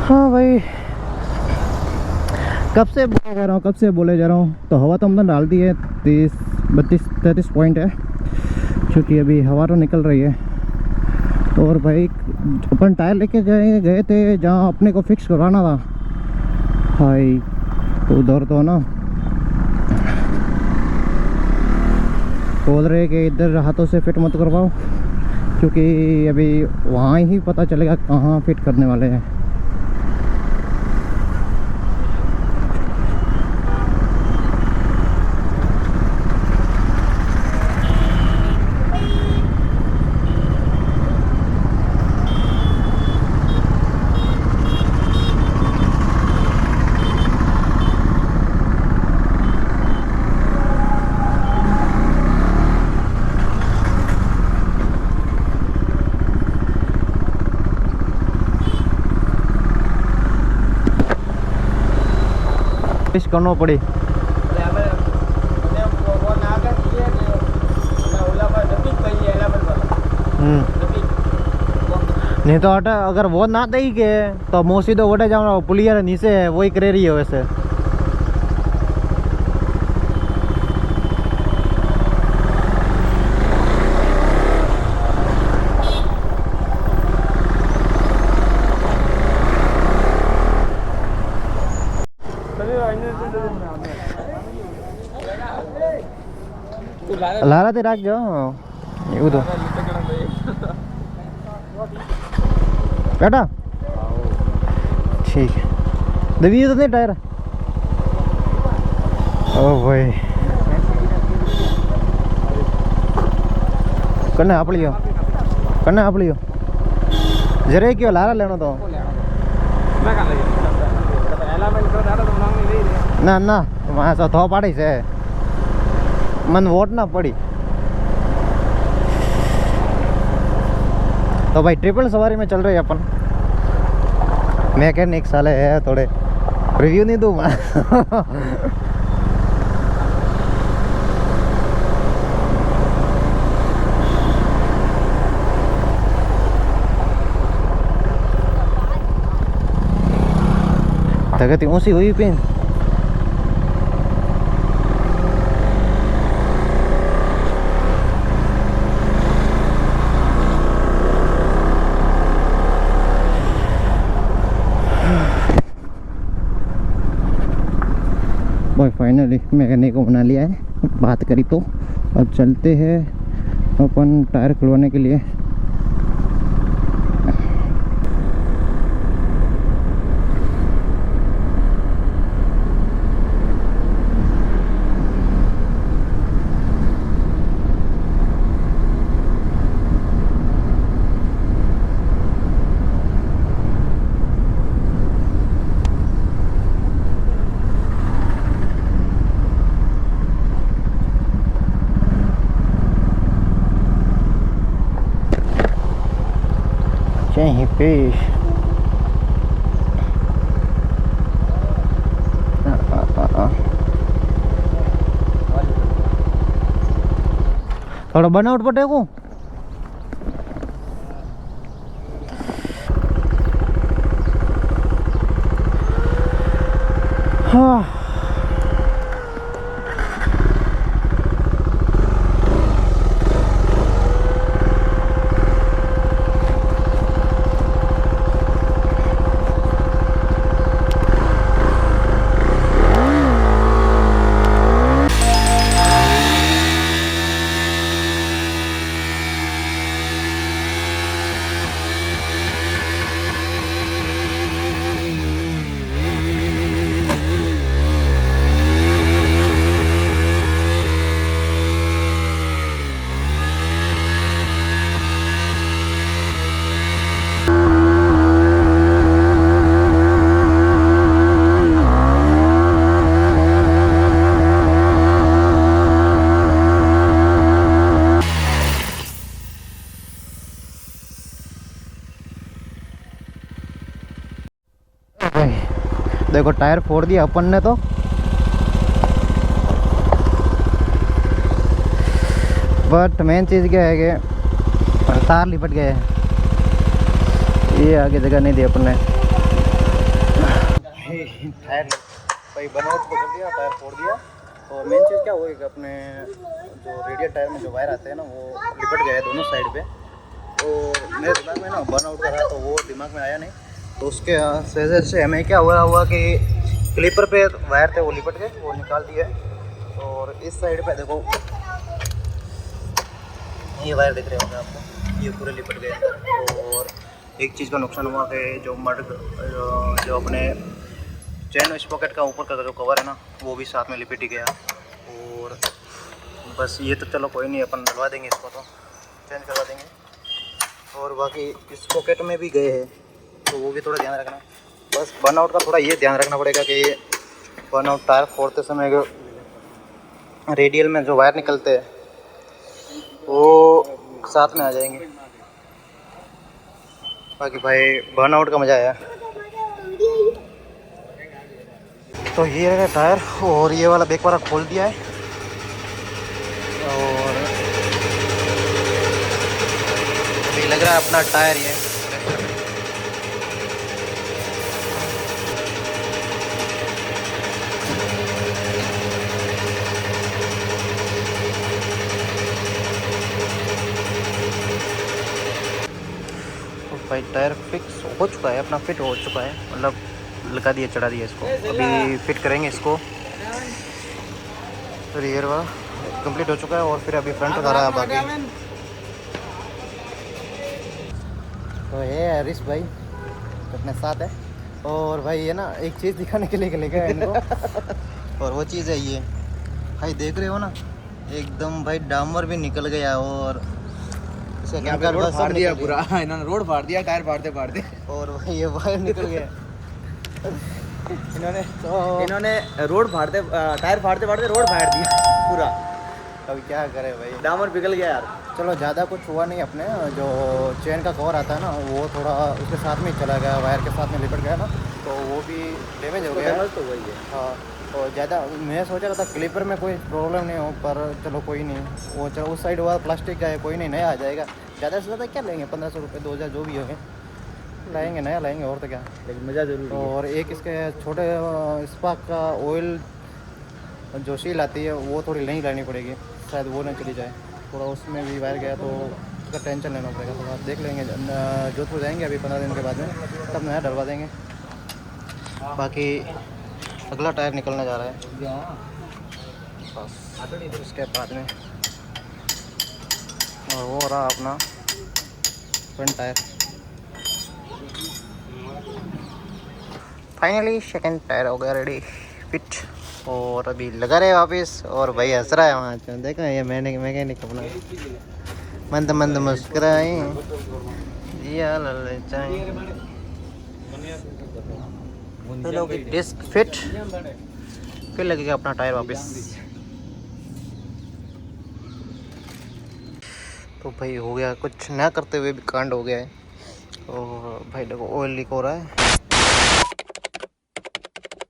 हाँ भाई, कब से बोले जा रहा हूँ, कब से बोले जा रहा हूँ। तो हवा तो हमने डाल दी है, 30-32-33 पॉइंट है, क्योंकि अभी हवा तो निकल रही है। और भाई अपन टायर लेके गए थे जहाँ अपने को फिक्स करवाना था भाई, उधर तो ना बोल रहे कि इधर हाथों से फिट मत करवाओ, क्योंकि अभी वहाँ ही पता चलेगा कहाँ फिट करने वाले हैं। करना पड़ी नहीं तो हटा, अगर वो ना दे के तो मोसी तो वोटे जाओ पुलिया नीचे है, वही करे रही है वैसे। लारा ते राख जाओ ये तो बेटा ठीक है, दबी तो नहीं टायर। ओ भाई कन्ने आप लियो, कन्ने आप लियो जरे क्यों लारा लेना तो ना ना वहाँ से थो पाड़ी से मन वोट ना पड़ी। तो भाई ट्रिपल सवारी में चल रहे हैं अपन। मैकेनिक साले है, थोड़े रिव्यू नहीं दूँ तगती ऊँची हुई पिन भाई। फाइनली मैकेनिक को बना लिया है, बात करी तो अब चलते हैं अपन टायर खुलवाने के लिए। यहीं पे थोड़ा बनावट पटे को हाँ। देखो टायर फोड़ दिया अपन ने तो, बट मेन चीज़ क्या है कि तार लिपट गए, ये आगे जगह नहीं दी अपन ने। टायर भाई बनावट को कर दिया, टायर फोड़ दिया। और मेन चीज़ क्या हुई कि अपने जो रेडियल टायर में जो वायर आते हैं ना वो लिपट गए दोनों साइड पे। तो मेरे दिमाग में ना बर्नआउट कर रहा तो वो दिमाग में आया नहीं, तो उसके वजह से हमें क्या हुआ कि क्लिपर पे वायर थे वो लिपट गए, वो निकाल दिए। और इस साइड पे देखो ये वायर दिख रहे होंगे आपको, ये पूरे लिपट गए। और एक चीज़ का नुकसान हुआ कि जो अपने चैन स्पॉकेट का ऊपर का जो कवर है ना वो भी साथ में लिपट ही गया। और बस ये तो चलो कोई नहीं, अपन डलवा देंगे इसको, तो चेंज करवा देंगे। और बाकी स्पॉकेट में भी गए हैं तो वो भी थोड़ा ध्यान रखना। बस बर्नआउट का थोड़ा ये ध्यान रखना पड़ेगा कि बर्नआउट टायर फोड़ते समय रेडियल में जो वायर निकलते हैं वो साथ में आ जाएंगे। बाकी भाई बर्नआउट का मज़ा आया। तो ये है टायर, और ये वाला बैक वाला खोल दिया है। और अभी लग रहा है अपना टायर ये भाई टायर फिक्स हो चुका है, अपना फिट हो चुका है, मतलब लगा दिया चढ़ा दिया इसको। अभी फिट करेंगे इसको, रियर वाला कंप्लीट हो चुका है और फिर अभी फ्रंट उतारा है बाकी। तो ये हरीश भाई अपने साथ है। और भाई ये ना एक चीज़ दिखाने के लिए लेके आए इनको और वो चीज़ है ये भाई, देख रहे हो ना एकदम भाई डामर भी निकल गया। और रोड फाड़ दिया पूरा, इन्होंने रोड फाड़ दिया टायर फाड़ते। और भाई ये वायर निकल गया इन्होंने रोड फाड़ते टायर फाड़ते रोड फाड़ दिया पूरा। अब क्या करें भाई, डामर पिघल गया यार। चलो ज़्यादा कुछ हुआ नहीं। अपने जो चेन का कवर आता है ना वो थोड़ा उसके साथ में चला गया, वायर के साथ में लिपट गया ना, तो वो भी डैमेज हो गया। तो वही है। हाँ, और ज़्यादा मैं सोचा था क्लिपर में कोई प्रॉब्लम नहीं हो, पर चलो कोई नहीं। वो चलो उस साइड वाला प्लास्टिक का है, कोई नहीं, नया आ जाएगा। ज़्यादा से ज़्यादा क्या लेंगे, 1500 रुपये 2000 जो भी होंगे लाएंगे, नया लाएंगे और तो क्या। लेकिन मज़ा जरूर है। और एक इसके छोटे स्पार्क का ऑयल जो सील आती है वो थोड़ी नहीं लानी पड़ेगी, शायद वो नहीं चली जाए। थोड़ा उसमें भी वायर गया तो उसका टेंशन लेना पड़ेगा। थोड़ा देख लेंगे, जोधपुर जाएंगे अभी 15 दिन के बाद में, तब नया डलवा देंगे। बाकी अगला टायर निकलने जा रहा है बस उसके बाद में, और वो रहा अपना front tyre. Finally second tier हो गया रेडी फिट, और अभी लगा रहे वापस। और भाई हंस रहा है वहाँ से, देखा ये मैकेनिक अपना मंद मंद मुस्कुराए डिस्क फिट, फिर लगेगा अपना टायर वापस। तो भाई हो गया, कुछ ना करते हुए भी कांड हो गया है। और भाई देखो ऑयल लीक हो रहा है।